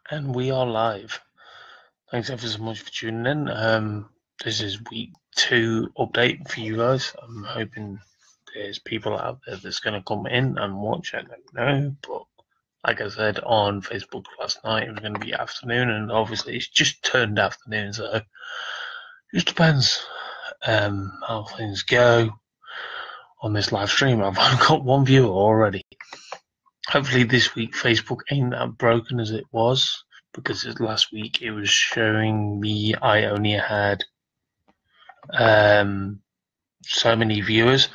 And we are live. Thanks ever so much for tuning in. This is week 2 update for you guys. I'm hoping there's people out there that's going to come in and watch. I don't know, but like I said on Facebook last night, it was going to be afternoon, and obviously it's just turned afternoon, so it just depends how things go on this live stream. I've only got one viewer already. Hopefully this week Facebook ain't that broken as it was, because last week it was showing me I only had so many viewers,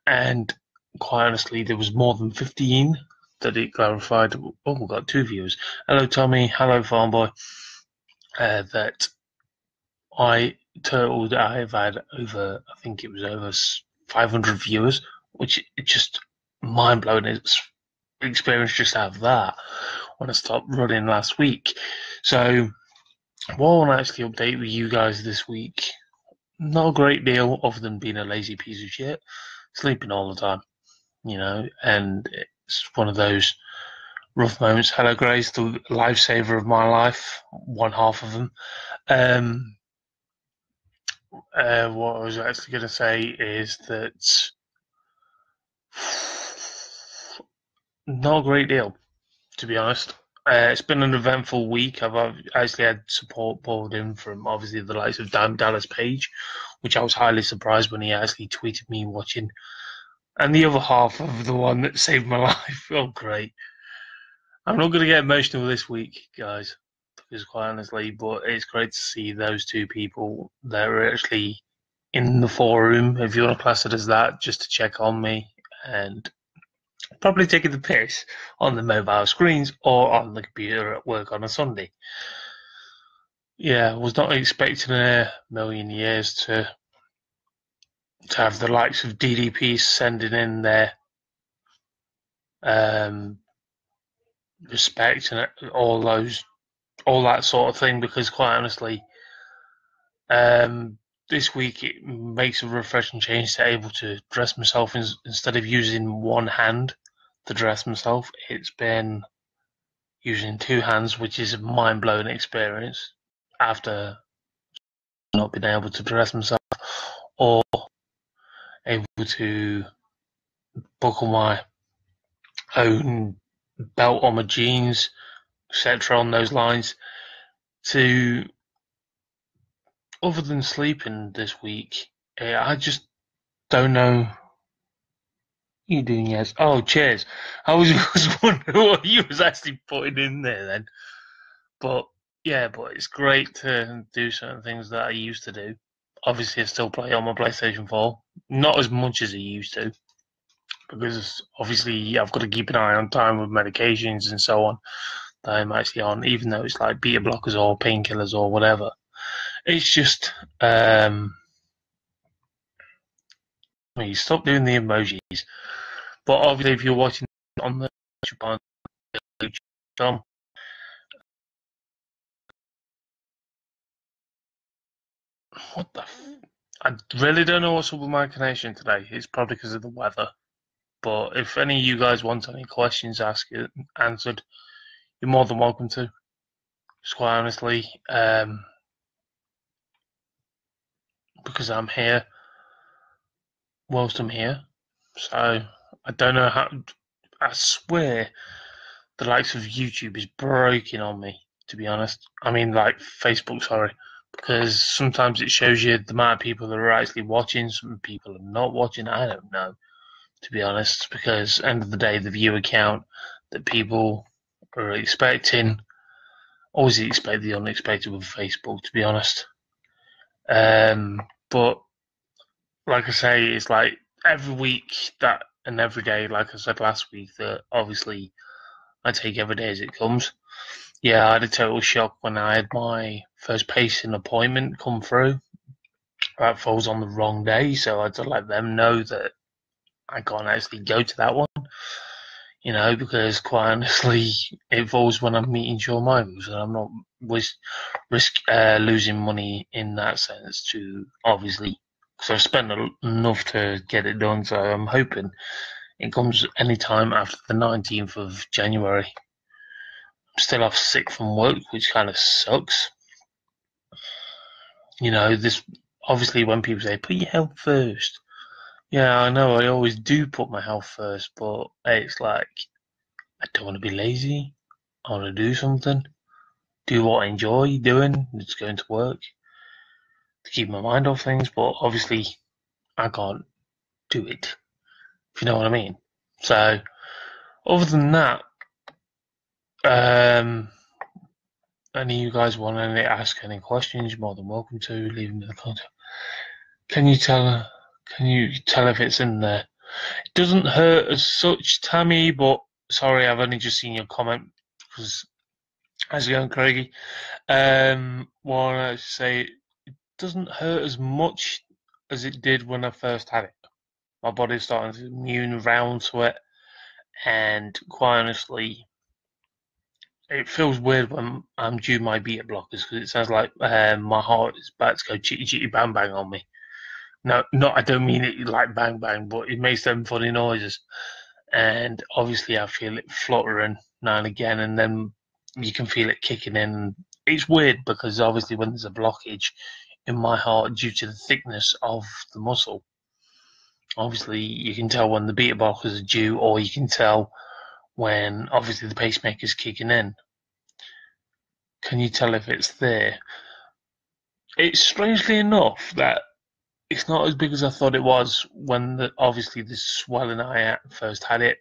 and quite honestly there was more than 15 that it clarified. Oh, we've got 2 viewers. Hello Tommy, hello Farmboy. That I totaled I've had over, I think it was over 500 viewers, which is just mind blowing. It's experience just out of that when I stopped running last week. So what I want to actually update with you guys this week, not a great deal other than being a lazy piece of shit, sleeping all the time, and it's one of those rough moments. Hello Grace, the lifesaver of my life, one half of them. What I was actually going to say is that not a great deal, to be honest. It's been an eventful week. I've actually had support poured in from obviously the likes of Dan Dallas Page, which I was highly surprised when he actually tweeted me watching. And the other half of the one that saved my life. Oh, great. I'm not going to get emotional this week, guys, because quite honestly, but it's great to see those 2 people that are actually in the forum, if you want to class it as that, just to check on me and probably taking the piss on the mobile screens or on the computer at work on a Sunday. Yeah, I was not expecting in a million years to have the likes of DDP sending in their respect and all that sort of thing, because quite honestly, this week it makes a refreshing change to able to dress myself instead of using one hand to dress myself. It's been using 2 hands, which is a mind-blowing experience after not being able to dress myself or able to buckle my own belt on my jeans, etc. on those lines. To other than sleeping this week, I just don't know. You doing, yes? Oh, cheers. I was wondering what you was actually putting in there then. But yeah, but it's great to do certain things that I used to do. Obviously, I still play on my PlayStation 4. Not as much as I used to, because obviously I've got to keep an eye on time with medications and so on that I'm actually on, even though it's like beta blockers or painkillers or whatever. It's just, you stop doing the emojis. But obviously, if you're watching on the YouTube, what the? I really don't know what's up with my connection today. It's probably because of the weather. But if any of you guys want any questions answered, you're more than welcome to. Just quite honestly, because I'm here whilst I'm here. So I don't know how. I swear the likes of YouTube is breaking on me, to be honest. I mean, like Facebook, sorry. Because sometimes it shows you the amount of people that are actually watching, some people are not watching. I don't know, to be honest, because end of the day, the viewer count that people are expecting, always expect the unexpected with Facebook, to be honest. But like I say, it's like every week that and every day, like I said last week, that obviously I take every day as it comes. Yeah, I had a total shock when I had my first pacing appointment come through. That falls on the wrong day, so I had to let them know that I can't actually go to that one. Because quite honestly, it falls when I'm meeting Shawn Michaels, and I'm not risk losing money in that sense to obviously, because I've spent enough to get it done. So I'm hoping it comes any time after the 19th of January. still off sick from work, which kind of sucks. This obviously when people say put your health first. Yeah, I know I always do put my health first, but it's like I don't want to be lazy. I want to do something, do what I enjoy doing. It's going to work to keep my mind off things, but obviously I can't do it. If you know what I mean. So other than that, any of you guys want to ask any questions, you're more than welcome to leave them in the comments. Can you tell if it's in there? It doesn't hurt as such, Tammy, but sorry, I've only just seen your comment because how's it going, Craigie? Want to say it doesn't hurt as much as it did when I first had it. My body's starting to immune around to it, and quite honestly, it feels weird when I'm due my beta blockers because it sounds like my heart is about to go chitty chitty bang bang on me. No, I don't mean it like bang bang, but it makes them funny noises. And obviously I feel it fluttering now and again, and then you can feel it kicking in. It's weird because obviously when there's a blockage in my heart due to the thickness of the muscle, obviously you can tell when the beta blockers are due, or you can tell when obviously the pacemaker's kicking in. Can you tell if it's there? It's strangely enough that it's not as big as I thought it was when obviously the swelling I first had it.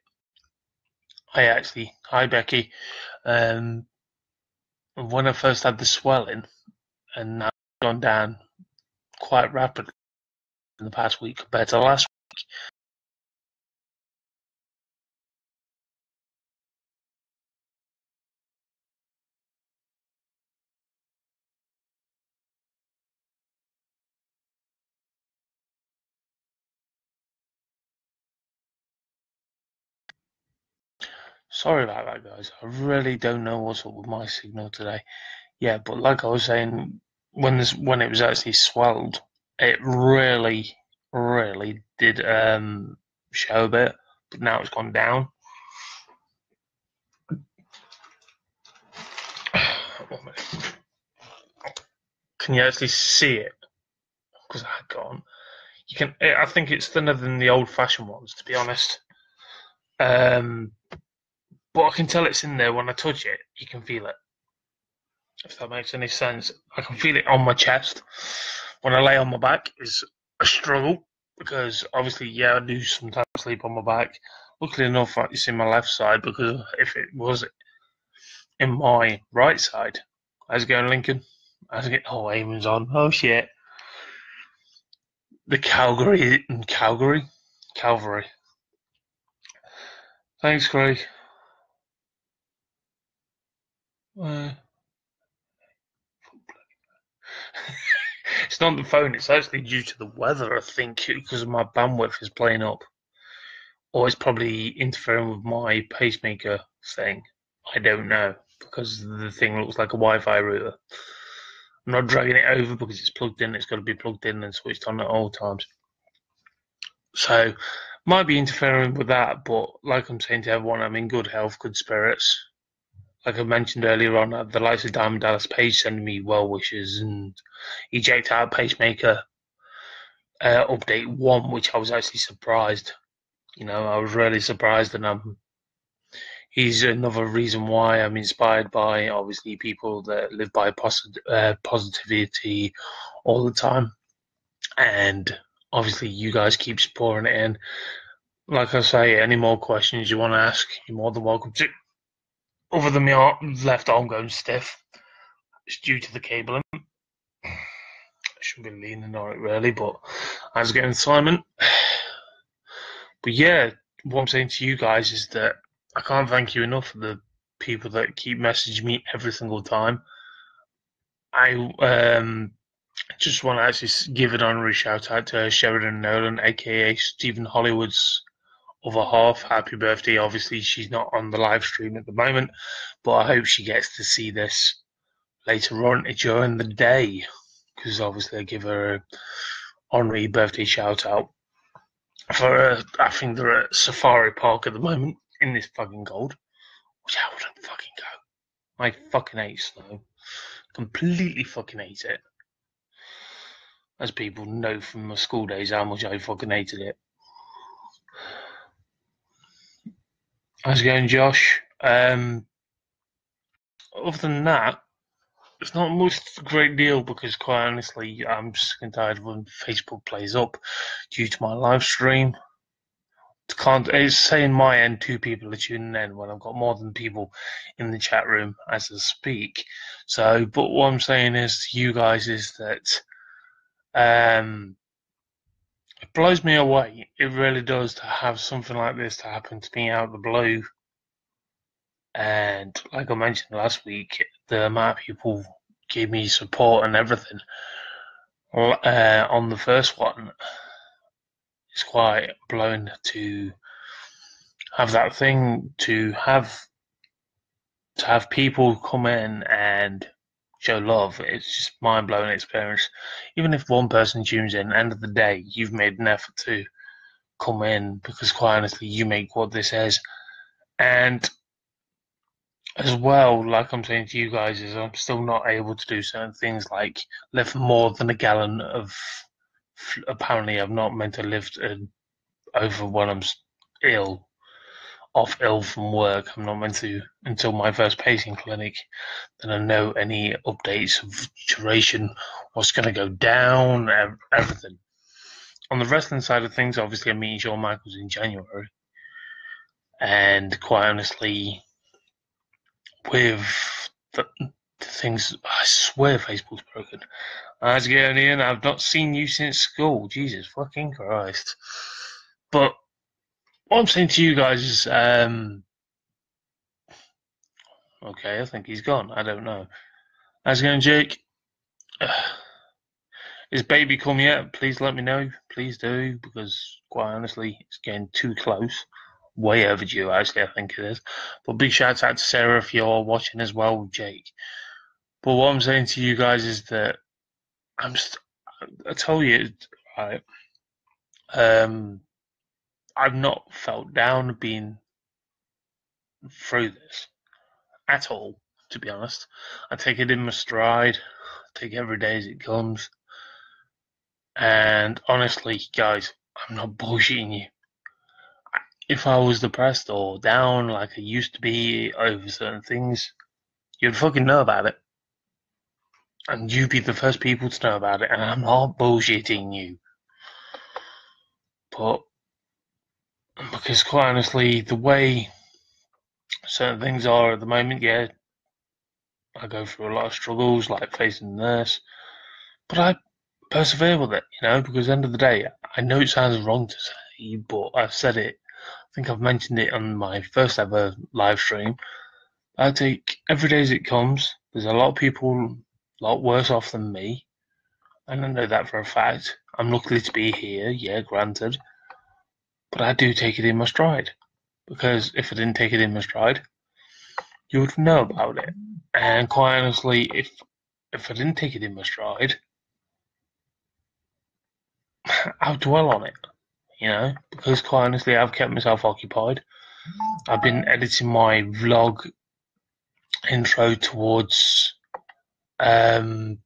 Hi Becky. When I first had the swelling, and now it's gone down quite rapidly in the past week compared to last week. Sorry about that, guys. I really don't know what's up with my signal today. Yeah, but like I was saying, when it was actually swelled, it really, really did show a bit, but now it's gone down. Can you actually see it? Because I can't. You can. I think it's thinner than the old-fashioned ones, to be honest. But I can tell it's in there when I touch it. You can feel it. If that makes any sense, I can feel it on my chest. When I lay on my back, it's a struggle because obviously, yeah, I do sometimes sleep on my back. Luckily enough, it's in my left side because if it was in my right side, how's it going, Lincoln? How's it going? Oh, Eamon's on. Oh shit. The Calgary. Thanks, Craig. It's not the phone, it's actually due to the weather, I think, because my bandwidth is playing up. Or it's probably interfering with my pacemaker thing. I don't know, because the thing looks like a Wi-Fi router. I'm not dragging it over because it's plugged in, it's got to be plugged in and switched on at all times. So, might be interfering with that, but like I'm saying to everyone, I'm in good health, good spirits. Like I mentioned earlier on, the likes of Diamond Dallas Page sending me well wishes and eject out pacemaker update 1, which I was actually surprised. I was really surprised, and he's another reason why I'm inspired by obviously people that live by positivity all the time, and obviously you guys keep pouring it in. Like I say, any more questions you want to ask, you're more than welcome to. Other than my left arm going stiff, it's due to the cabling. I shouldn't be leaning on it really, but how's it going, Simon? But yeah, what I'm saying to you guys is that I can't thank you enough for the people that keep messaging me every single time. I just want to actually give an honorary shout out to Sheridan Nolan, aka Stephen Hollywood's other half. Happy birthday. Obviously, she's not on the live stream at the moment, but I hope she gets to see this later on during the day, because obviously I give her an honorary birthday shout out. I think they're at Safari Park at the moment in this fucking cold, which I wouldn't fucking go. I fucking hate snow. Completely fucking hate it. As people know from my school days how much I fucking hated it. How's it going, Josh? Other than that, it's not much a great deal because, quite honestly, I'm sick and tired of when Facebook plays up due to my live stream. It's saying my end 2 people are tuning in when I've got more than people in the chat room as I speak. So, but what I'm saying is to you guys is that it blows me away. It really does to have something like this to happen to me out of the blue. And like I mentioned last week, the amount of people gave me support and everything on the first one is quite blown to have that thing to have people come in and show love. It's just mind blowing experience. Even if one person tunes in, end of the day, you've made an effort to come in because quite honestly, you make what this is. And as well, like I'm saying to you guys, is I'm still not able to do certain things like lift more than a gallon of. Apparently, I'm not meant to lift over when I'm ill, ill from work. I'm not meant to until my first pacing clinic. Then I know any updates of duration, what's going to go down, everything. On the wrestling side of things, obviously, I'm meeting Shawn Michaels in January, and quite honestly, with the things, I swear Facebook's broken. How's it going, Ian? I've not seen you since school. Jesus fucking Christ. But what I'm saying to you guys is, okay, I think he's gone. I don't know. How's it going, Jake? Is baby come yet? Please let me know. Please do, because quite honestly, it's getting too close. Way overdue, actually, I think it is. But big shout out to Sarah if you're watching as well with Jake. But what I'm saying to you guys is that I told you, right, I've not felt down being through this at all, to be honest. I take it in my stride, take it every day as it comes. And honestly, guys, I'm not bullshitting you. If I was depressed or down like I used to be over certain things, you'd fucking know about it. And you'd be the first people to know about it, and I'm not bullshitting you. But, because quite honestly, the way certain things are at the moment, yeah, I go through a lot of struggles, like facing the nurse, but I persevere with it, because at the end of the day, I know it sounds wrong to say, but I've said it. I think I've mentioned it on my first ever live stream. I take every day as it comes. There's a lot of people a lot worse off than me, and I know that for a fact. I'm lucky to be here, yeah, granted, but I do take it in my stride, because if I didn't take it in my stride, you would know about it. And quite honestly, if I didn't take it in my stride, I'll dwell on it, because quite honestly, I've kept myself occupied. I've been editing my vlog intro towards Shawn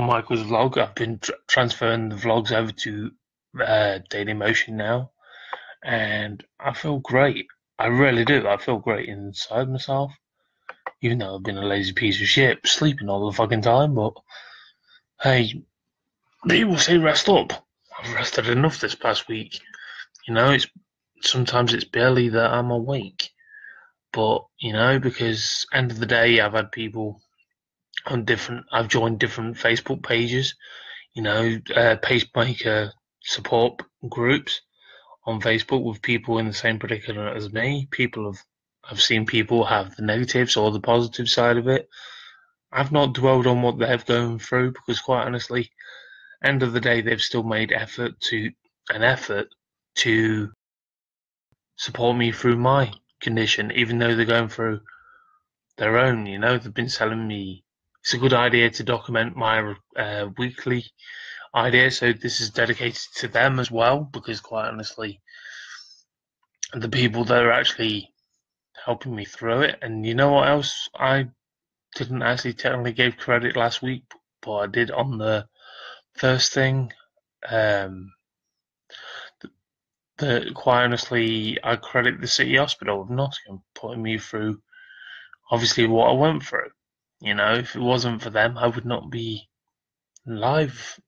Michaels' vlog. I've been transferring the vlogs over to Dailymotion now, and I feel great. I really do. I feel great inside myself, even though I've been a lazy piece of shit, sleeping all the fucking time. But hey, people say rest up. I've rested enough this past week. Sometimes it's barely that I'm awake. But, because end of the day, I've had people I've joined different Facebook pages, pacemaker support groups on Facebook with people in the same predicament as me. I've seen people have the negatives or the positive side of it. I've not dwelled on what they've gone through because quite honestly, end of the day, they've still made an effort to support me through my condition, even though they're going through their own. They've been telling me it's a good idea to document my weekly idea, so this is dedicated to them as well, because quite honestly, the people that are actually helping me through it. And you know what else? I didn't actually technically give credit last week, but I did on the first thing. Um, quite honestly, I credit the City Hospital of Nottingham putting me through obviously what I went through. You know, if it wasn't for them, I would not be live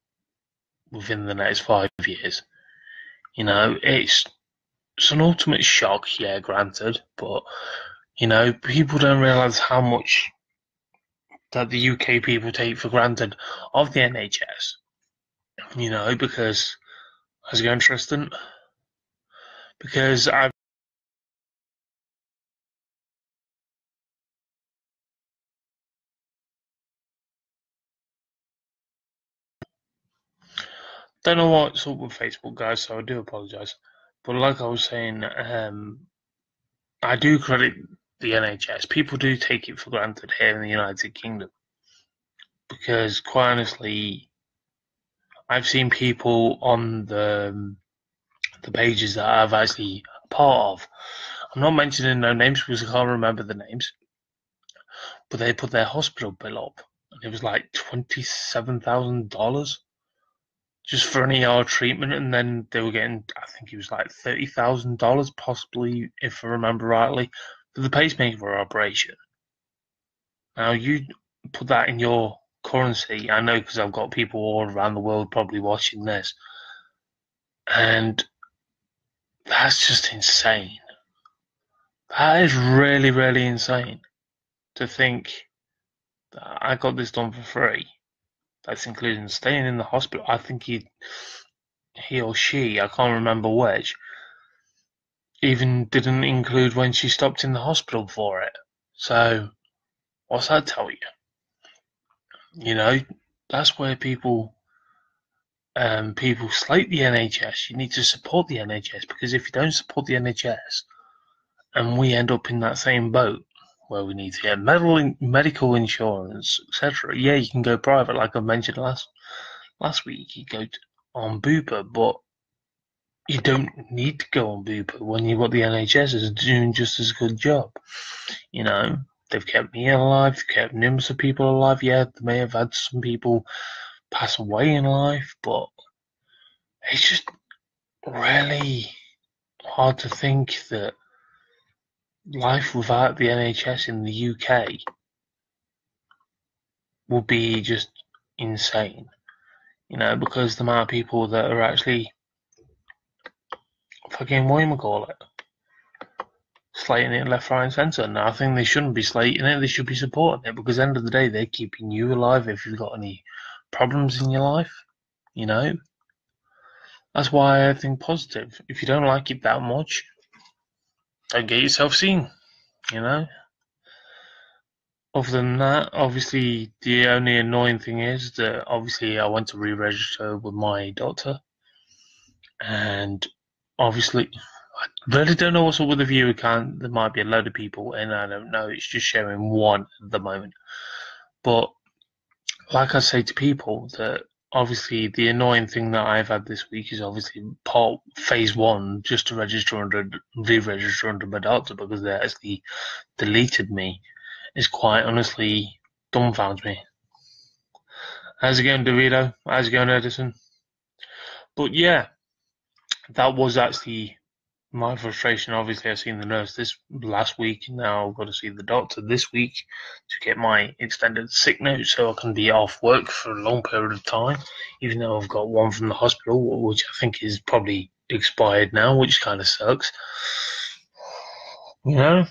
within the next 5 years. You know, it's an ultimate shock, yeah, granted, but you know, people don't realise how much that the UK people take for granted of the NHS. You know, because how's it going, Tristan? Because I don't know what's up with Facebook, guys, so I do apologise. But like I was saying, I do credit the NHS. People do take it for granted here in the United Kingdom because, quite honestly, I've seen people on the pages that I've actually a part of. I'm not mentioning no names because I can't remember the names, but they put their hospital bill up, and it was like $27,000 just for an ER treatment, and then they were getting, I think it was like $30,000, possibly, if I remember rightly, for the pacemaker operation. Now you put that in your currency. I know because I've got people all around the world probably watching this, and that's just insane. That is really, really insane to think that I got this done for free. That's including staying in the hospital. I think he or she, I can't remember which, even didn't include when she stopped in the hospital for it. So, what's that tell you? You know, that's where people slate the NHS. You need to support the NHS because if you don't support the NHS, and we end up in that same boat where we need to get medical insurance, etc. Yeah, you can go private, like I mentioned last week. You go on Bupa, but you don't need to go on Bupa when you've got the NHS is doing just as good job. You know, they've kept me alive, they've kept numerous of people alive. Yeah, they may have had some people pass away in life, but it's just really hard to think that life without the NHS in the UK would be just insane. You know, because the amount of people that are actually fucking what you call it, slating it left, right, and centre. Now, I think they shouldn't be slating it; they should be supporting it because at the end of the day, they're keeping you alive. If you've got any problems in your life, you know, that's why I think positive. If you don't like it that much, don't get yourself seen. You know. Other than that, obviously, the only annoying thing is that obviously I went to re-register with my doctor, and obviously I really don't know what's up with the view account. There might be a load of people, and I don't know. It's just showing one at the moment. But like I say to people, that obviously the annoying thing that I've had this week is obviously part phase one, just to re-register under my doctor because they actually deleted me. Is quite honestly dumbfounds me. How's it going, Dorito? How's it going, Edison? But yeah, that was actually my frustration. Obviously, I seen the nurse this last week. Now I've got to see the doctor this week to get my extended sick note so I can be off work for a long period of time. Even though I've got one from the hospital, which I think is probably expired now, which kind of sucks. You know?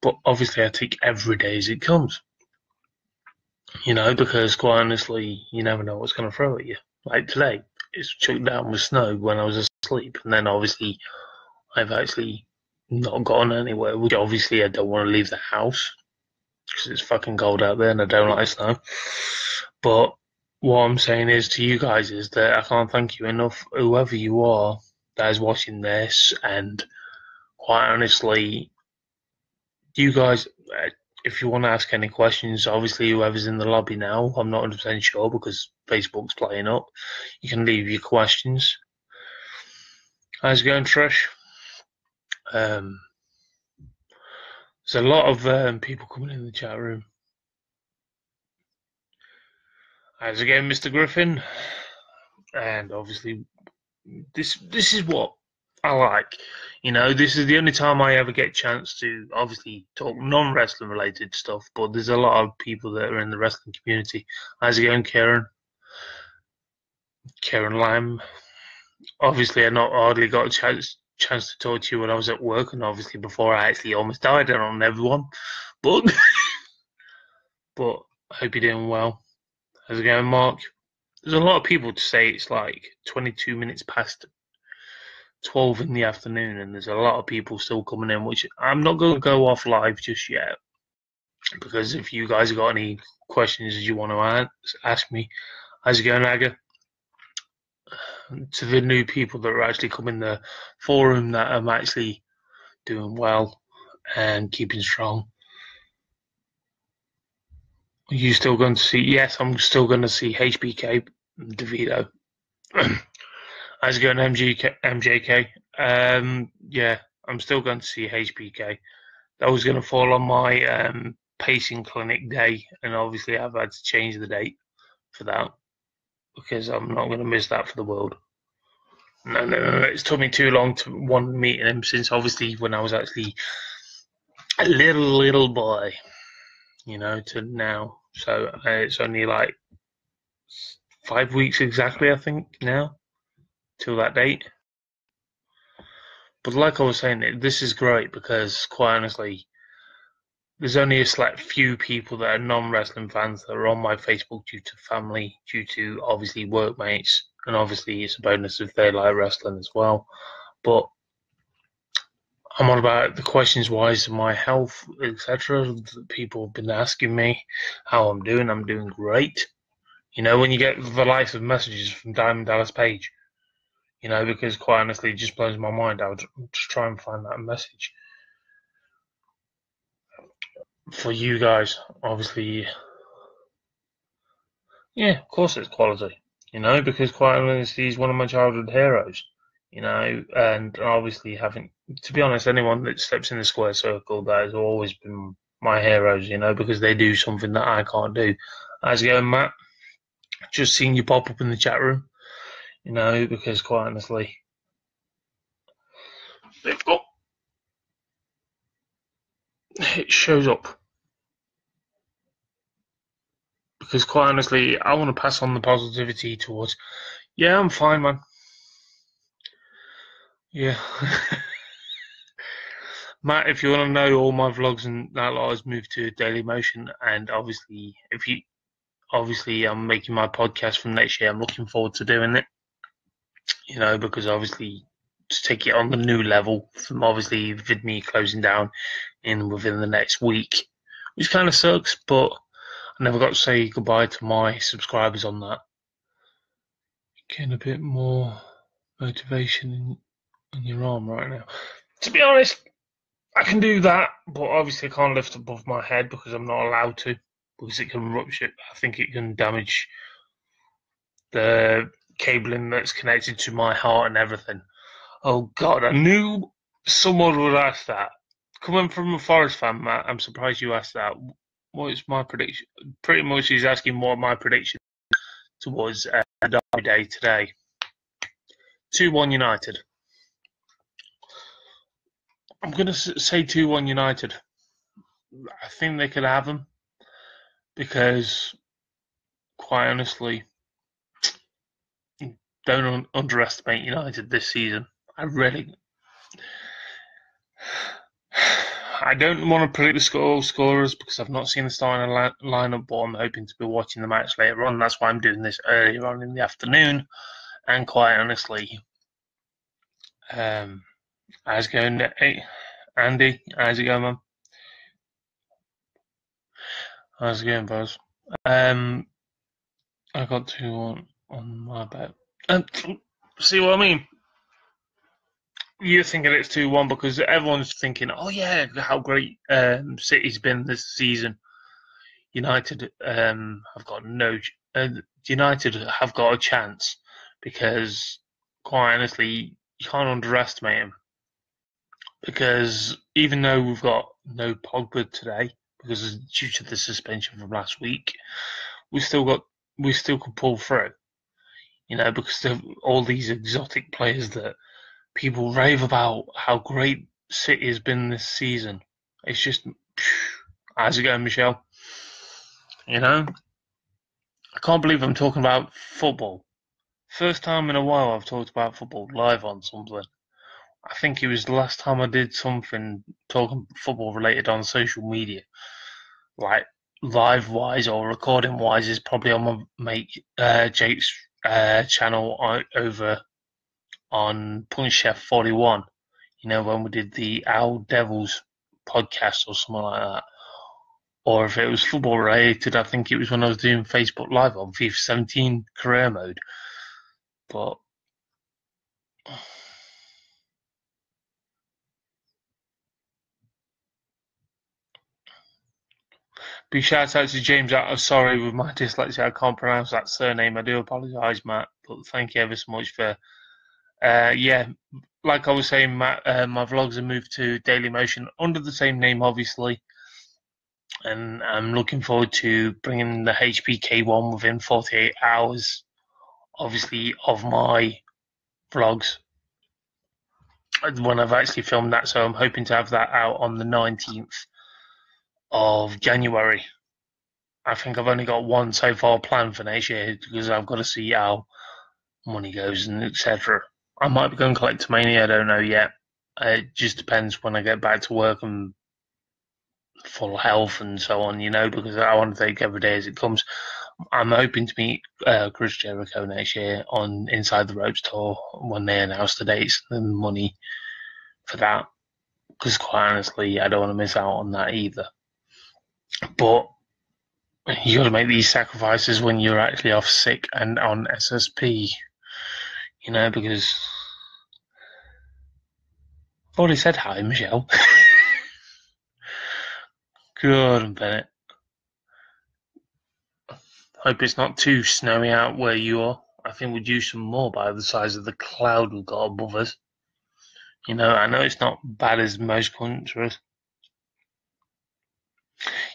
But obviously, I take every day as it comes. You know, because quite honestly, you never know what's going to throw at you. Like today, it's chucked down with snow when I was asleep, and then obviously I've actually not gone anywhere, which obviously I don't want to leave the house because it's fucking cold out there and I don't like snow. But what I'm saying is to you guys is that I can't thank you enough, whoever you are that is watching this, and quite honestly, you guys, if you want to ask any questions, obviously whoever's in the lobby now, I'm not 100% sure because Facebook's playing up. You can leave your questions. How's it going, Trish? Um, There's a lot of people coming in the chat room. How's it going, Mr. Griffin? And obviously, this is what I like. You know, this is the only time I ever get a chance to obviously talk non-wrestling related stuff. But there's a lot of people that are in the wrestling community. How's it going, Karen? Karen Lamb. Obviously, I not hardly got a chance to talk to you when I was at work, and obviously before I actually almost died on everyone. But but I hope you're doing well. How's it going, Mark? There's a lot of people to say it's like 22 minutes past 12 in the afternoon, and there's a lot of people still coming in, which I'm not going to go off live just yet, because if you guys have got any questions you want to ask me, how's it going, Aga? To the new people that are actually coming the forum, that I'm actually doing well and keeping strong. Are you still going to see? Yes, I'm still going to see HBK DeVito. How's it going, MJK? Yeah, I'm still going to see HBK. That was going to fall on my pacing clinic day, and obviously I've had to change the date for that because I'm not going to miss that for the world. No. It's took me too long to want meeting him since obviously when I was actually a little boy, you know, to now. So it's only like 5 weeks exactly, I think, now till that date. But like I was saying, this is great because quite honestly, there's only a select few people that are non-wrestling fans that are on my Facebook due to family, due to obviously workmates, and obviously it's a bonus if they like wrestling as well. But I'm on about the questions wise of my health, etc. People have been asking me how I'm doing. I'm doing great. You know, when you get the likes of messages from Diamond Dallas Page, you know, because quite honestly, it just blows my mind. I would just try and find that message for you guys. Obviously, yeah, of course it's quality, you know, because quite honestly, he's one of my childhood heroes, you know, and obviously having, to be honest, anyone that steps in the square circle, that has always been my heroes, you know, because they do something that I can't do. How's it going, Matt? Just seeing you pop up in the chat room, you know, because quite honestly, they've got, it shows up. Because quite honestly, I want to pass on the positivity towards, yeah, I'm fine, man. Yeah. Matt, if you want to know all my vlogs and that lot has moved to Daily Motion, and obviously I'm making my podcast from next year. I'm looking forward to doing it, you know, because obviously to take it on the new level from obviously VidMe closing down within the next week, which kind of sucks, but I never got to say goodbye to my subscribers on that. Getting a bit more motivation in your arm right now. To be honest, I can do that, but obviously I can't lift above my head because I'm not allowed to, because it can rupture. I think it can damage the cabling that's connected to my heart and everything. Oh God, I knew someone would ask that. Coming from a Forest fan, Matt, I'm surprised you asked that. What is my prediction? Pretty much he's asking what my prediction towards Derby Day today. 2-1 United. I'm going to say 2-1 United. I think they could have them because, quite honestly, don't underestimate United this season. I don't want to predict the scorers because I've not seen the starting lineup, but I'm hoping to be watching the match later on. That's why I'm doing this earlier on in the afternoon. And quite honestly, how's it going, Andy? How's it going, man? How's it going, Buzz? I got 2 on my bet. See what I mean? You're thinking it's 2-1 because everyone's thinking, oh yeah, how great City's been this season. United have got United have got a chance because, quite honestly, you can't underestimate them because even though we've got no Pogba today because due to the suspension from last week, we still got we still could pull through. Because of all these exotic players that people rave about how great City has been this season. It's just, how's it going, Michelle? I can't believe I'm talking about football. First time in a while I've talked about football live on something. I think it was the last time I did something talking football related on social media, like live wise or recording wise, is probably on my mate Jake's channel over on Punch Chef 41. When we did the Owl Devils podcast or something like that. Or if it was football related, I think it was when I was doing Facebook Live on FIFA 17 career mode. But big shout out to James. I'm sorry with my dyslexia, I can't pronounce that surname. I do apologise, Matt. But thank you ever so much for. Yeah, like I was saying, Matt, my vlogs have moved to Daily Motion under the same name, obviously. And I'm looking forward to bringing the HPK one within 48 hours, obviously, of my vlogs when I've actually filmed that. So I'm hoping to have that out on the 19th of January. I think I've only got one so far planned for next year because I've got to see how money goes and etc. I might be going Collectomania, I don't know yet. It just depends when I get back to work and full health and so on, because I want to take every day as it comes. I'm hoping to meet Chris Jericho next year on Inside the Ropes tour when they announce the dates and the money for that. Because quite honestly, I don't want to miss out on that either. But you got to make these sacrifices when you're actually off sick and on SSP, because I've already said hi, Michelle. Good and Bennett. Hope it's not too snowy out where you are. I think we'd use some more by the size of the cloud we've got above us. I know it's not bad as most countries.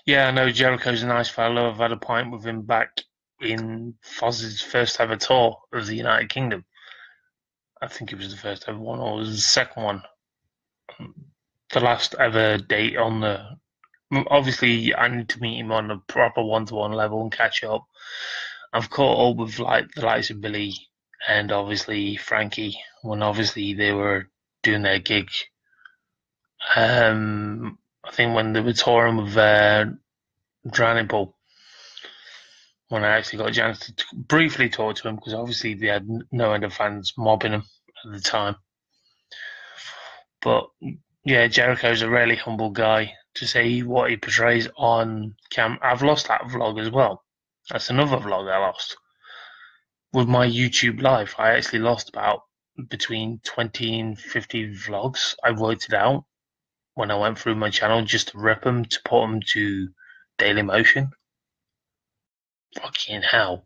Yeah, I know Jericho's a nice fellow. I've had a pint with him back in Foz's first ever tour of the United Kingdom. I think it was the first ever one, or it was the second one. The last ever date on the. Obviously, I need to meet him on a proper one-to-one level and catch up. I've caught up with the likes of Billy and obviously Frankie when obviously they were doing their gig. I think when they were touring with Drowning Pool, when I actually got a chance to briefly talk to him because obviously they had no end of fans mobbing him at the time. But yeah, Jericho's a really humble guy. To say what he portrays on cam, I've lost that vlog as well. That's another vlog I lost. With my YouTube live, I actually lost about between 20 and 50 vlogs. I worked it out when I went through my channel just to rip them, to put them to Daily Motion. Fucking hell.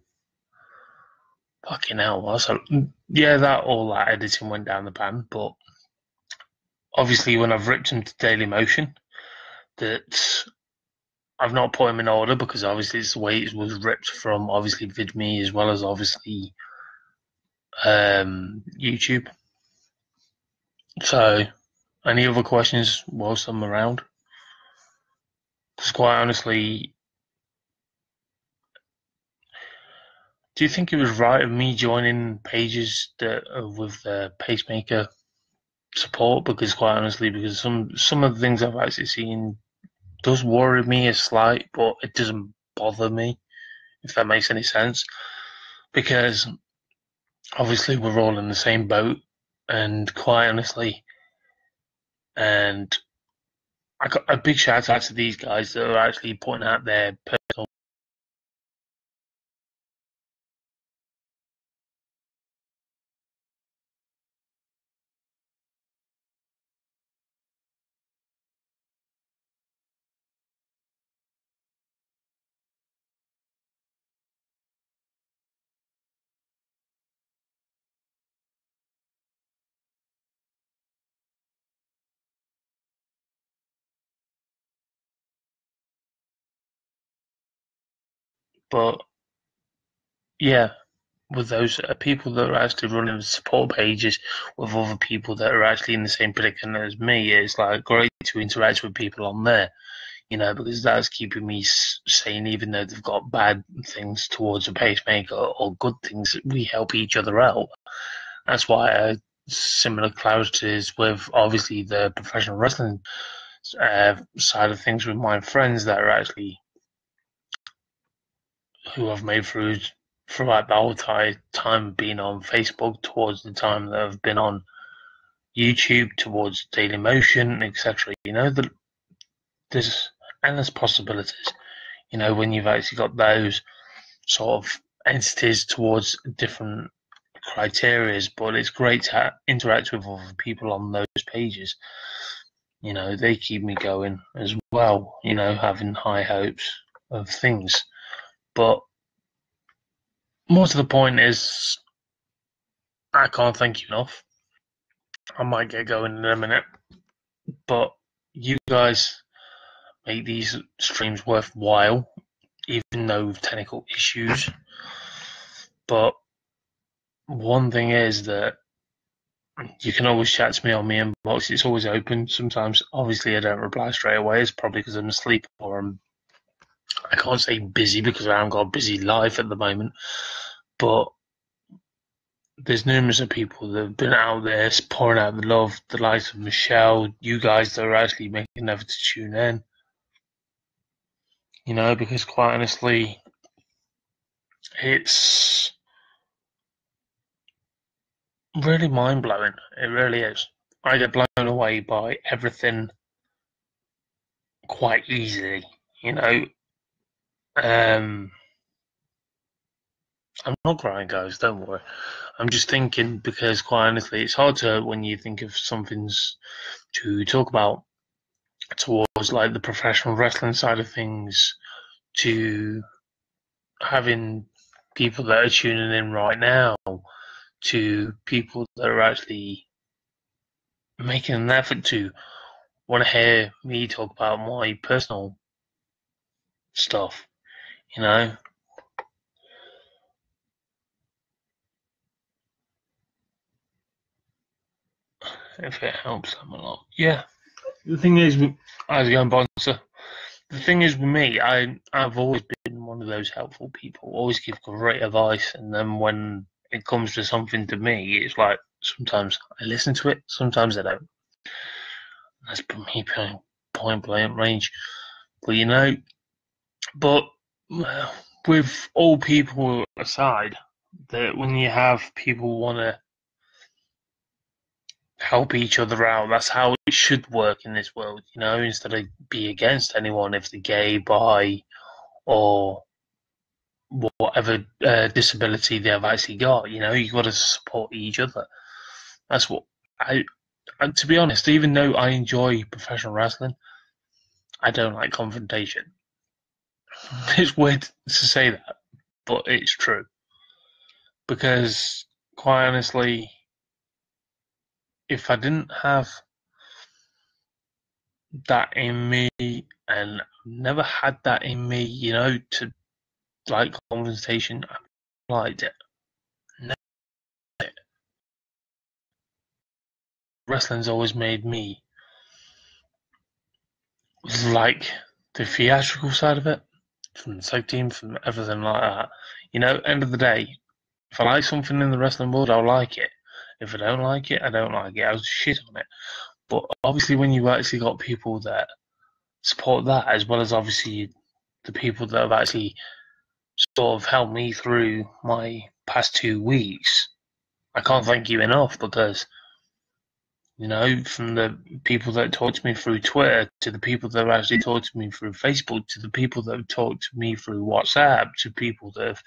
Fucking hell. So, yeah, all that editing went down the pan, but obviously when I've ripped them to Daily Motion, that I've not put them in order because obviously it's the way it was ripped from obviously VidMe as well as obviously YouTube. So, any other questions whilst I'm around? Because quite honestly, do you think it was right of me joining pages that with the pacemaker support? Because quite honestly, because some of the things I've actually seen does worry me a slight, but it doesn't bother me, if that makes any sense. Because obviously we're all in the same boat, and quite honestly, and I got a big shout out to these guys that are actually putting out their personal But yeah, with those people that are actually running support pages with other people that are actually in the same predicament as me, it's like great to interact with people on there, because that's keeping me sane, even though they've got bad things towards a pacemaker or good things. We help each other out. That's why similar clauses with obviously the professional wrestling side of things with my friends that are actually who I've made throughout the whole time being on Facebook, towards the time that I've been on YouTube, towards Daily Motion, etc. There's endless possibilities. When you've actually got those sort of entities towards different criterias, but it's great to interact with other people on those pages. They keep me going as well, having high hopes of things. But more to the point is, I can't thank you enough. I might get going in a minute, but you guys make these streams worthwhile, even though with technical issues. But one thing is that you can always chat to me on my inbox. It's always open. Sometimes, obviously, I don't reply straight away. It's probably because I'm asleep or I can't say busy because I haven't got a busy life at the moment. But there's numerous of people that have been out there pouring out the love, the likes of Michelle, you guys that are actually making an effort to tune in. Because quite honestly, it's really mind blowing. It really is. I get blown away by everything quite easily. I'm not crying, guys. Don't worry. I'm just thinking because, quite honestly, it's hard to when you think of something's to talk about towards like the professional wrestling side of things, to having people that are tuning in right now, to people that are actually making an effort to want to hear me talk about my personal stuff, if it helps them a lot. Yeah. The thing is, how's it going, Bonser? The thing is with me, I've always been one of those helpful people, always give great advice, and then when it comes to something to me, it's like sometimes I listen to it, sometimes I don't. That's me point blank range. But but with all people aside, that when you have people want to help each other out, that's how it should work in this world, instead of be against anyone if they're gay, bi, or whatever disability they've actually got. You've got to support each other. That's what and to be honest, even though I enjoy professional wrestling, I don't like confrontation. It's weird to say that, but it's true. Because, quite honestly, if I didn't have that in me, and never had that in me, to like confrontation, I liked it. Never did. Wrestling's always made me like the theatrical side of it, from the tag team, from everything like that. End of the day, if I like something in the wrestling world, I'll like it. If I don't like it, I don't like it. I'll shit on it. But obviously, when you've actually got people that support that, as well as obviously the people that have actually sort of helped me through my past 2 weeks, I can't thank you enough because, from the people that talk to me through Twitter, to the people that have actually talked to me through Facebook, to the people that have talked to me through WhatsApp, to people that have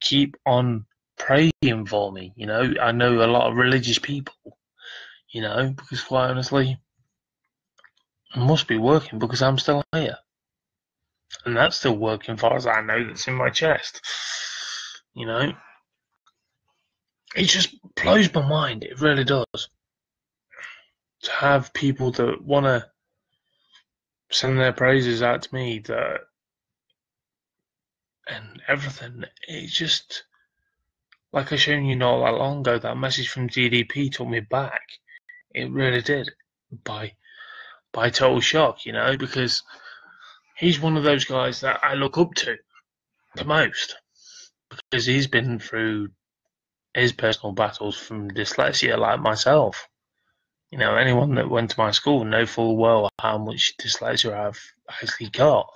keep on praying for me. I know a lot of religious people, because quite honestly, it must be working because I'm still here. And that's still working as far as I know, that's in my chest. It just blows my mind. It really does. To have people that want to send their praises out to me and everything. It's just, like I shown you not that long ago, that message from DDP took me back. It really did. By total shock, because he's one of those guys that I look up to the most. Because he's been through his personal battles from dyslexia like myself. Anyone that went to my school know full well how much dyslexia I've actually got.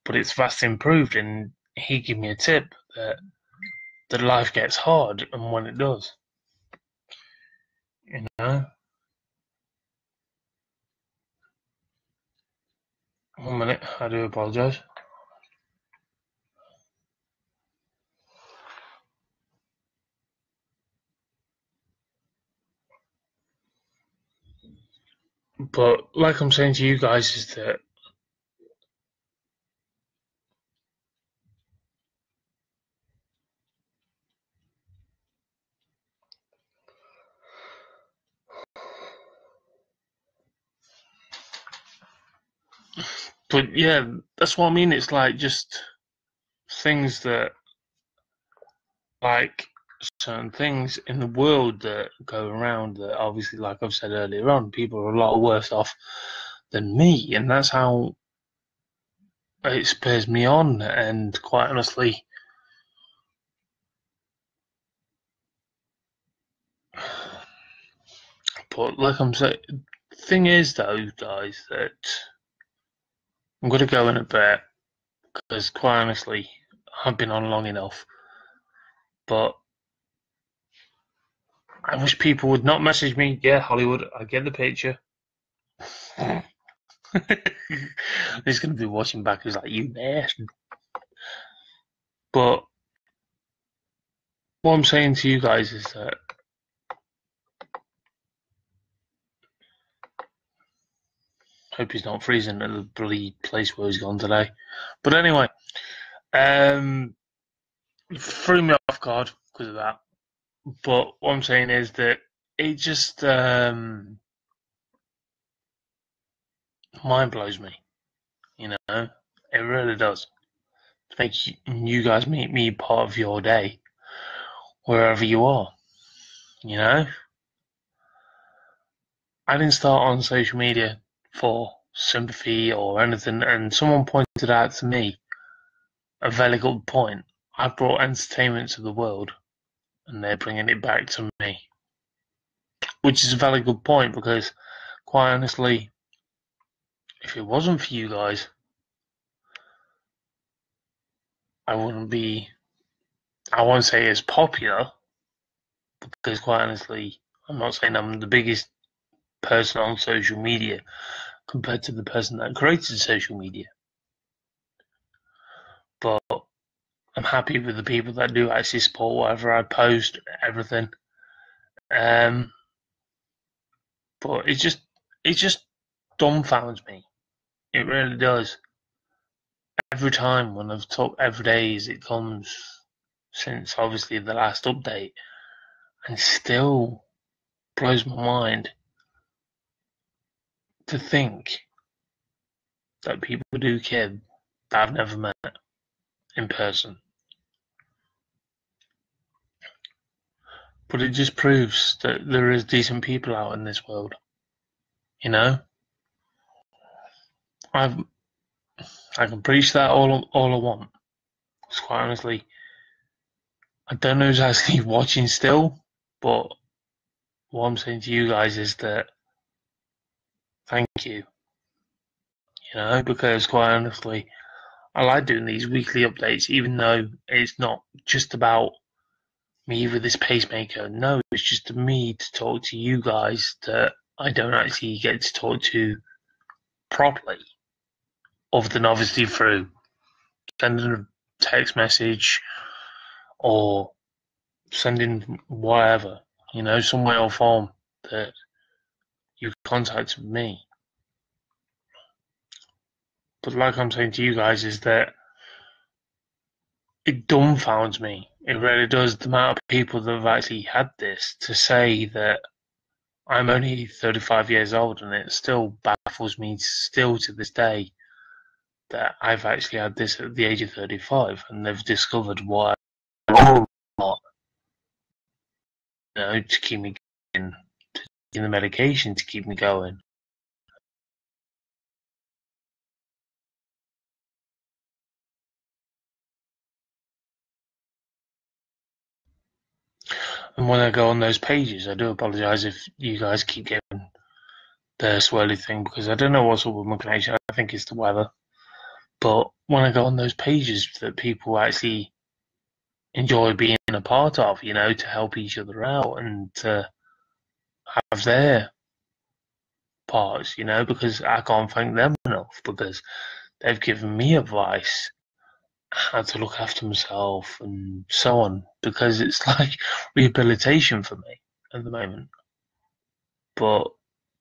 But it's vastly improved, and he gave me a tip that life gets hard, and when it does, you know. 1 minute, I do apologise. But like I'm saying to you guys is that but yeah, that's what I mean. It's like just things that, like, certain things in the world that go around that obviously, like I've said earlier on, people are a lot worse off than me, and that's how it spurs me on. And quite honestly, but like I'm saying, thing is though, guys, that I'm gonna go in a bit because quite honestly, I've been on long enough. But I wish people would not message me. Yeah, Hollywood, I get the picture. He's going to be watching back. He's like, you bastard. But what I'm saying to you guys is that hope he's not freezing at the bloody place where he's gone today. But anyway, threw me off guard because of that. But what I'm saying is that it just mind blows me. It really does. To make you guys make me part of your day, wherever you are. I didn't start on social media for sympathy or anything, and someone pointed out to me a very good point. I brought entertainment to the world, and they're bringing it back to me, which is a very good point because, quite honestly, if it wasn't for you guys, I wouldn't be, I won't say as popular, because quite honestly, I'm not saying I'm the biggest person on social media compared to the person that created social media. But I'm happy with the people that do actually support whatever I post, everything. But it just dumbfounds me. It really does. Every time when I've talked every day as it comes since obviously the last update, and still blows my mind to think that people do care that I've never met in person. But it just proves that there is decent people out in this world. I can preach that all I want. Because quite honestly, I don't know who's actually watching still, but what I'm saying to you guys is that thank you. Because quite honestly, I like doing these weekly updates, even though it's not just about me with this pacemaker. No, it's just me to talk to you guys that I don't actually get to talk to properly, other than obviously through sending a text message or sending whatever, some way or form that you contacted me. But like I'm saying to you guys is that it dumbfounds me. It really does, the amount of people that have actually had this, to say that I'm only 35 years old, and it still baffles me still to this day that I've actually had this at the age of 35, and they've discovered why I'm not, to keep me going, in the medication to keep me going. And when I go on those pages, I do apologise if you guys keep getting the swirly thing, because I don't know what's up with my connection. I think it's the weather. But when I go on those pages that people actually enjoy being a part of, to help each other out and to have their parts, because I can't thank them enough, because they've given me advice how to look after myself and so on, because it's like rehabilitation for me at the moment. But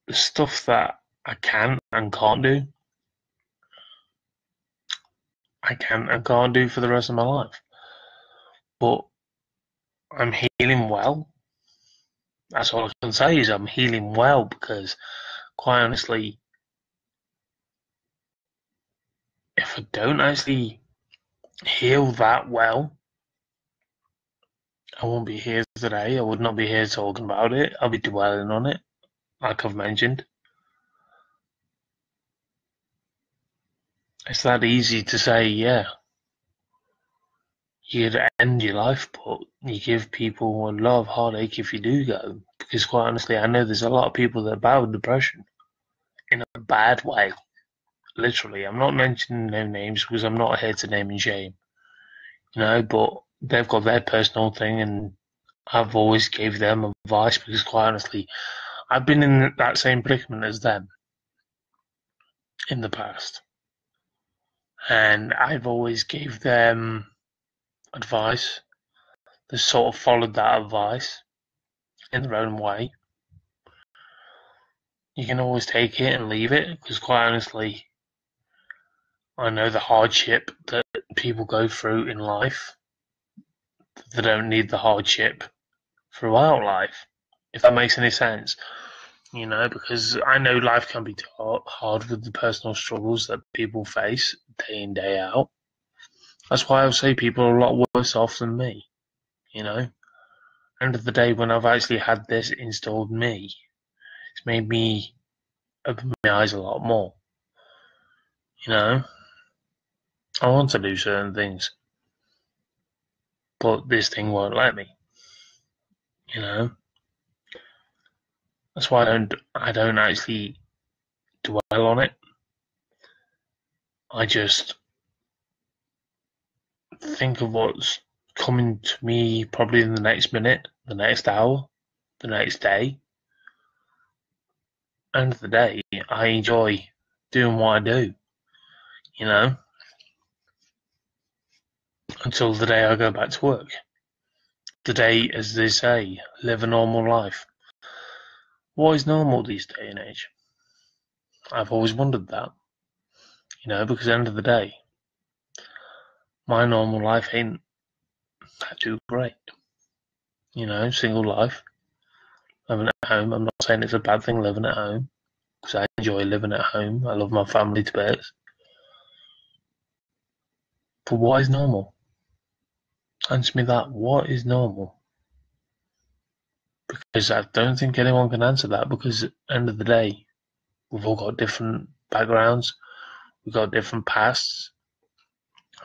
the stuff that I can and can't do, I can and can't do for the rest of my life. But I'm healing well. That's all I can say is I'm healing well, because quite honestly, if I don't actually heal that well, I won't be here today. I would not be here talking about it. I'll be dwelling on it, like I've mentioned. It's that easy to say, yeah, you'd end your life, but you give people a lot of heartache if you do go. Because quite honestly, I know there's a lot of people that battle with depression in a bad way. Literally, I'm not mentioning no names because I'm not here to name and shame, but they've got their personal thing, and I've always gave them advice because quite honestly, I've been in that same predicament as them in the past, and I've always gave them advice. They sort of followed that advice in their own way. You can always take it and leave it, because quite honestly, I know the hardship that people go through in life. They don't need the hardship throughout life, if that makes any sense. Because I know life can be hard with the personal struggles that people face day in, day out. That's why I would say people are a lot worse off than me, End of the day, when I've actually had this installed in me, it's made me open my eyes a lot more, I want to do certain things, but this thing won't let me, That's why I don't actually dwell on it. I just think of what's coming to me probably in the next minute, the next hour, the next day. End of the day, I enjoy doing what I do, until the day I go back to work. The day, as they say, live a normal life. What is normal these day and age? I've always wondered that, because at the end of the day, my normal life ain't that too great. Single life, living at home. I'm not saying it's a bad thing living at home, because I enjoy living at home. I love my family to bits. But what is normal? Answer me that. What is normal? Because I don't think anyone can answer that, because at the end of the day, we've all got different backgrounds, we've got different pasts,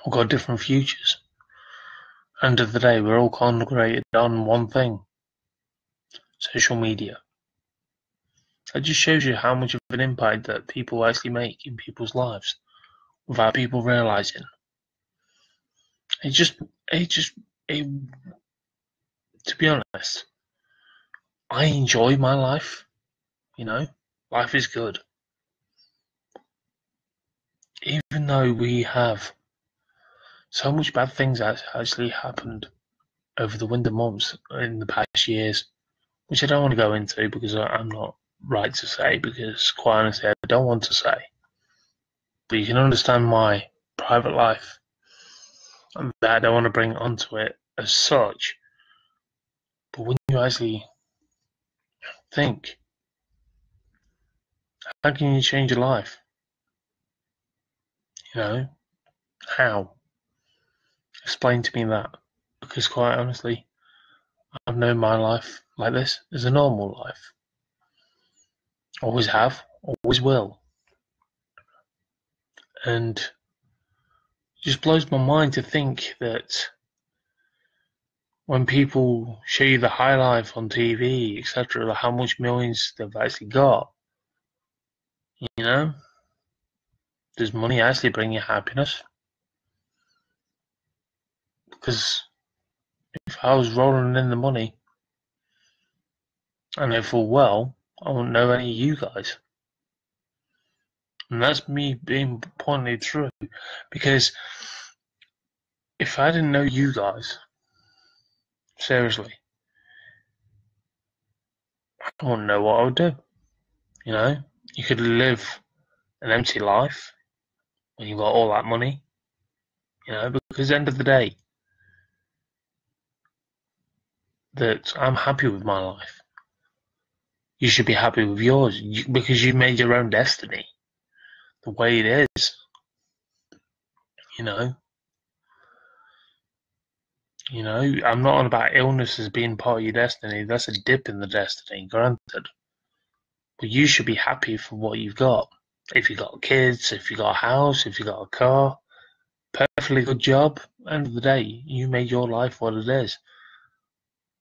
we've got different futures. End of the day, we're all congregated on one thing: social media. It just shows you how much of an impact that people actually make in people's lives without people realizing. It just, to be honest, I enjoy my life. Life is good. Even though we have so much bad things that actually happened over the winter months in the past years, which I don't want to go into because I'm not right to say, because quite honestly I don't want to say. But you can understand my private life that I don't want to bring onto it as such. But when you actually think, how can you change your life? You know, how? Explain to me that. Because quite honestly, I've known my life like this as a normal life. Always have, always will. And it just blows my mind to think that when people show you the high life on TV, etc., how much millions they've actually got, you know, does money actually bring you happiness? Because if I was rolling in the money, I know full well I wouldn't know any of you guys. And that's me being pointedly true. Because if I didn't know you guys, seriously, I wouldn't know what I would do. You know, you could live an empty life when you've got all that money. You know, because at the end of the day, that I'm happy with my life. You should be happy with yours because you made your own destiny the way it is. You know, I'm not on about illness as being part of your destiny. That's a dip in the destiny, granted. But you should be happy for what you've got. If you've got kids, if you've got a house, if you've got a car, perfectly good job. End of the day, you made your life what it is.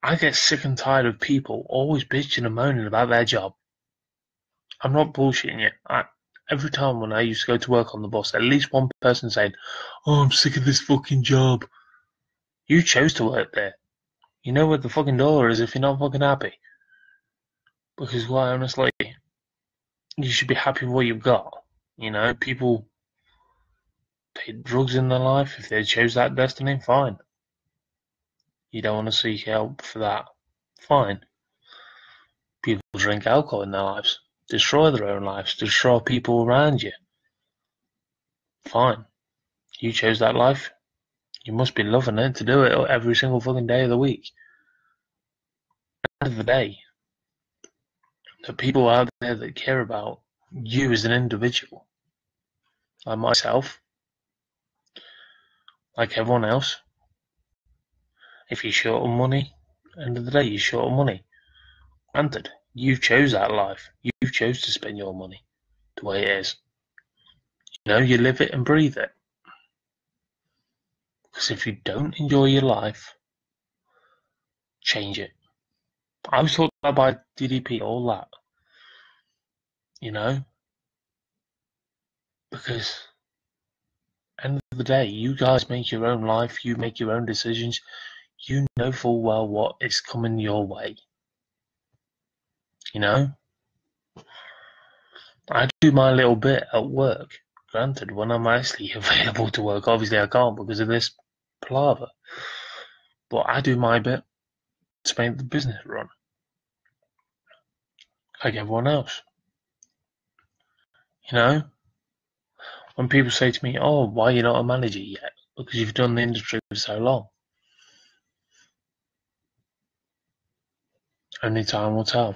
I get sick and tired of people always bitching and moaning about their job. I'm not bullshitting you. Every time when I used to go to work on the bus, at least one person said, "Oh, I'm sick of this fucking job." You chose to work there. You know where the fucking door is if you're not fucking happy. Because quite honestly, you should be happy with what you've got. You know, people take drugs in their life. If they chose that destiny, fine. You don't want to seek help for that, fine. People drink alcohol in their lives, destroy their own lives, destroy people around you. Fine. You chose that life. You must be loving it to do it every single fucking day of the week. At the end of the day, the people out there that care about you as an individual, like myself, like everyone else, if you're short on money, at the end of the day, you're short on money. Granted, you chose that life. You chose to spend your money the way it is. You know, you live it and breathe it. Because if you don't enjoy your life, change it. I was taught that by DDP, all that. You know? Because at the end of the day, you guys make your own life, you make your own decisions, you know full well what is coming your way. You know? I do my little bit at work. Granted, when I'm actually available to work, obviously I can't because of this palaver. But I do my bit to make the business run. Like everyone else. You know? When people say to me, "Oh, why are you not a manager yet?" Because you've done the industry for so long. Only time will tell.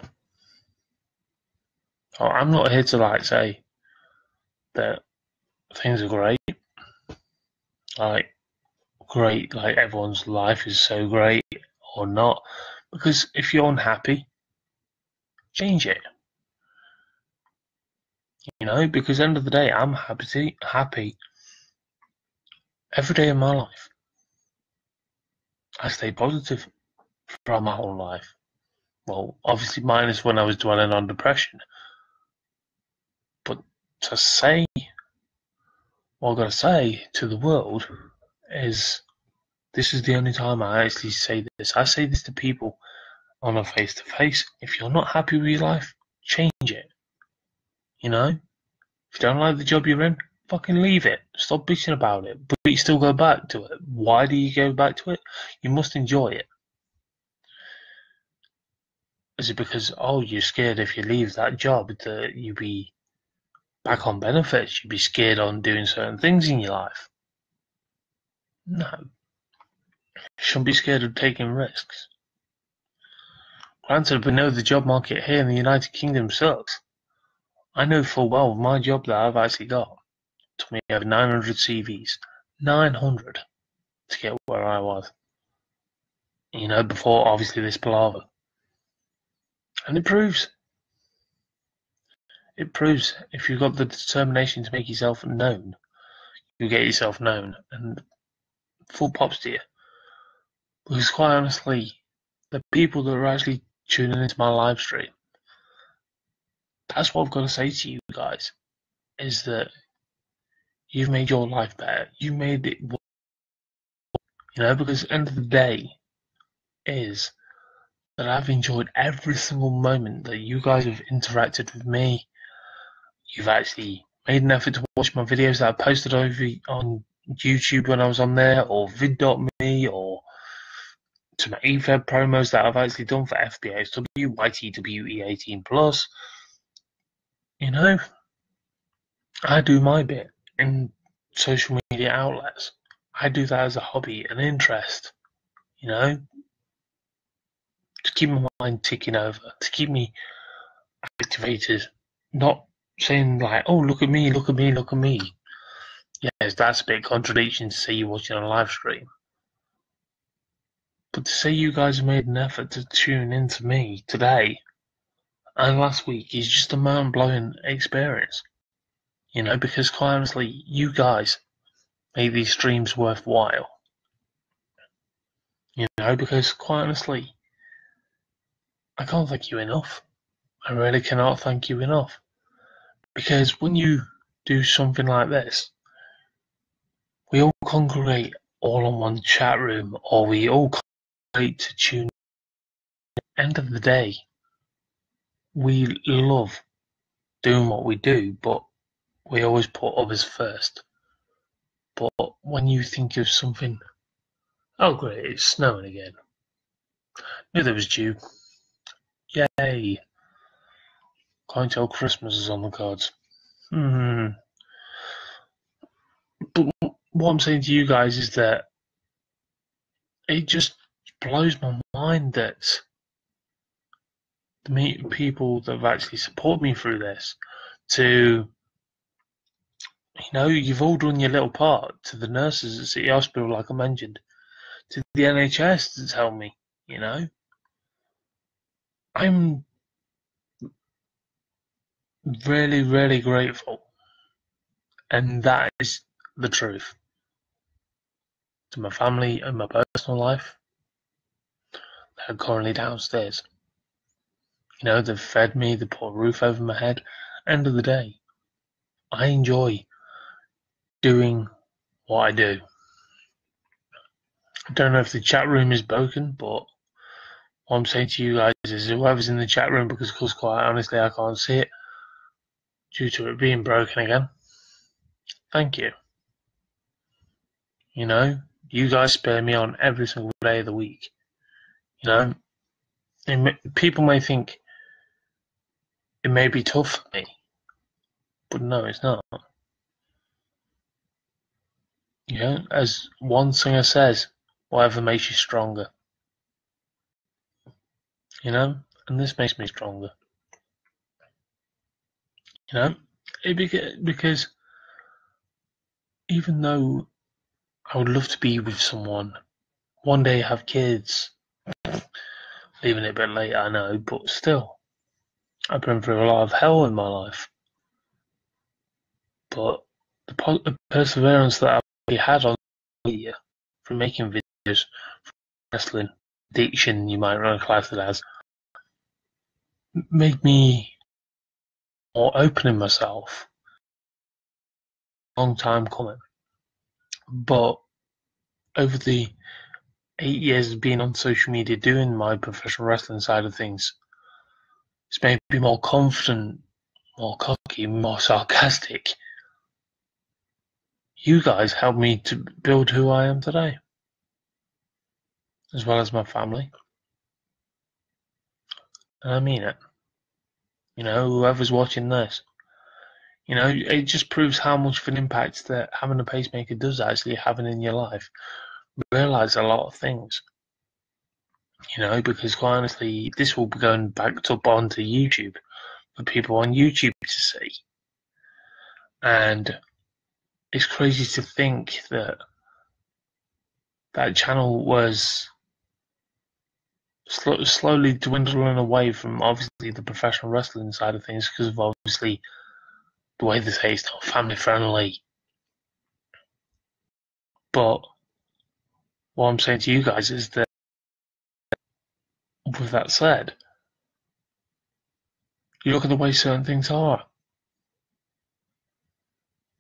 Oh, I'm not here to say that things are great. Like everyone's life is so great or not. Because if you're unhappy, change it. You know, because at the end of the day, I'm happy every day of my life. I stay positive throughout my whole life. Well, obviously minus when I was dwelling on depression. But to say what I've got to say to the world is this is the only time I actually say this. I say this to people on a face to face. If you're not happy with your life, change it. You know? If you don't like the job you're in, fucking leave it. Stop bitching about it. But you still go back to it. Why do you go back to it? You must enjoy it. Is it because, oh, you're scared if you leave that job that you'll be back on benefits? You'd be scared on doing certain things in your life? No. You shouldn't be scared of taking risks. Granted, we know the job market here in the United Kingdom sucks. I know full well with my job that I've actually got. took me over 900 CVs. 900 to get where I was. Before obviously this palaver. And it proves if you've got the determination to make yourself known, you get yourself known. And full props to you. Because quite honestly, the people that are actually tuning into my live stream, that's what I've got to say to you guys, is that you've made your life better. You made it, because at the end of the day is that I've enjoyed every single moment that you guys have interacted with me. You've actually made an effort to watch my videos that I posted over on YouTube when I was on there, or vid.me, or to my eFed promos that I've actually done for FBSW, YTWE18+. I do my bit in social media outlets. I do that as a hobby, an interest, to keep my mind ticking over, to keep me activated, not saying like, oh, look at me, look at me, look at me. Yes, that's a bit contradiction to say you're watching a live stream. But to say you guys have made an effort to tune into me today and last week is just a mind-blowing experience. Because quite honestly, you guys make these streams worthwhile. Because quite honestly, I can't thank you enough. I really cannot thank you enough. Because when you do something like this, we all congregate all on one chat room, or we all congregate to tune in. End of the day, we love doing what we do, but we always put others first. But when you think of something, oh great, it's snowing again. Knew there was dew. Yay. Can't tell Christmas is on the cards. But what I'm saying to you guys is that it just blows my mind that the people that have actually supported me through this, you've all done your little part, to the nurses at City Hospital, like I mentioned, to the NHS to tell me, I'm really, really grateful. And that is the truth. To my family and my personal life, they're currently downstairs. They've fed me, they put a roof over my head. End of the day, I enjoy doing what I do. I don't know if the chat room is broken, but what I'm saying to you guys is whoever's in the chat room, because quite honestly I can't see it due to it being broken again. Thank you. You guys spare me on every single day of the week. And people may think it may be tough for me, but no, it's not. As one singer says, whatever makes you stronger. And this makes me stronger. Because even though I would love to be with someone, one day have kids, leaving it a bit late, I know, but still, I've been through a lot of hell in my life. But the perseverance that I've had on media, from making videos, from wrestling, addiction, you might run class it as, made me more open in myself. Long time coming. But over the 8 years of being on social media doing my professional wrestling side of things, it's made me more confident, more cocky, more sarcastic. You guys helped me to build who I am today, as well as my family. And I mean it. Whoever's watching this, it just proves how much of an impact that having a pacemaker does actually having in your life. Realize a lot of things. Because quite honestly, this will be going back up onto YouTube for people on YouTube to see. And it's crazy to think that that channel was slowly dwindling away from obviously the professional wrestling side of things because of obviously the way they say it's not family friendly. But what I'm saying to you guys is that, with that said, you look at the way certain things are.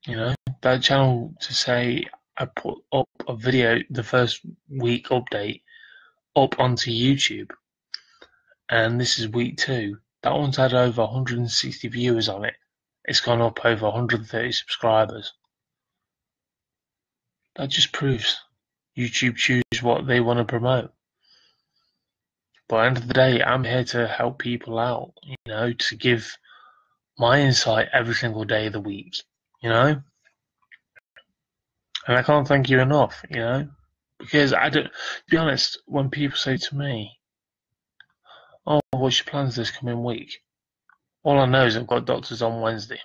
You know, that channel to say I put up a video, the first week update, up onto YouTube, and this is week 2. That one's had over 160 viewers on it. It's gone up over 130 subscribers. That just proves YouTube choose what they want to promote. But at the end of the day, I'm here to help people out, to give my insight every single day of the week, And I can't thank you enough, Because I don't, to be honest, when people say to me, "Oh, what's your plans this coming week?" All I know is I've got doctors on Wednesday.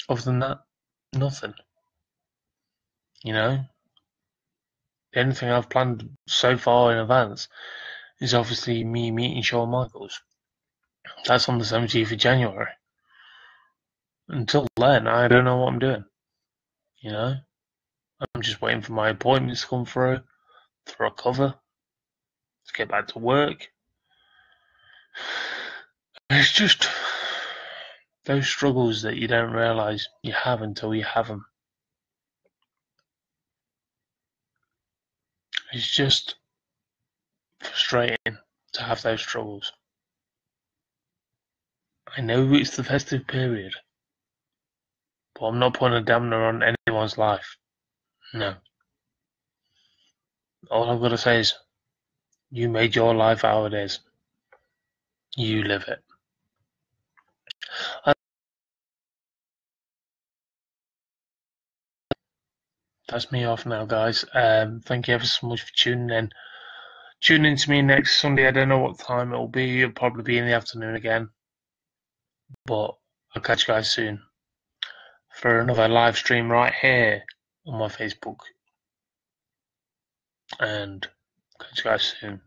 Other than that, nothing. The only thing I've planned so far in advance is obviously me meeting Shawn Michaels. That's on the 17th of January. Until then, I don't know what I'm doing. I'm just waiting for my appointments to come through, to recover, to get back to work. It's just those struggles that you don't realise you have until you have them. It's just frustrating to have those struggles. I know it's the festive period, but I'm not putting a dampener on anyone's life. No. All I've got to say is, you made your life how it is. You live it. That's me off now, guys. Thank you ever so much for tuning in. Tune in to me next Sunday. I don't know what time it'll be. It'll probably be in the afternoon again. But I'll catch you guys soon for another live stream right here on my Facebook. And catch you guys soon.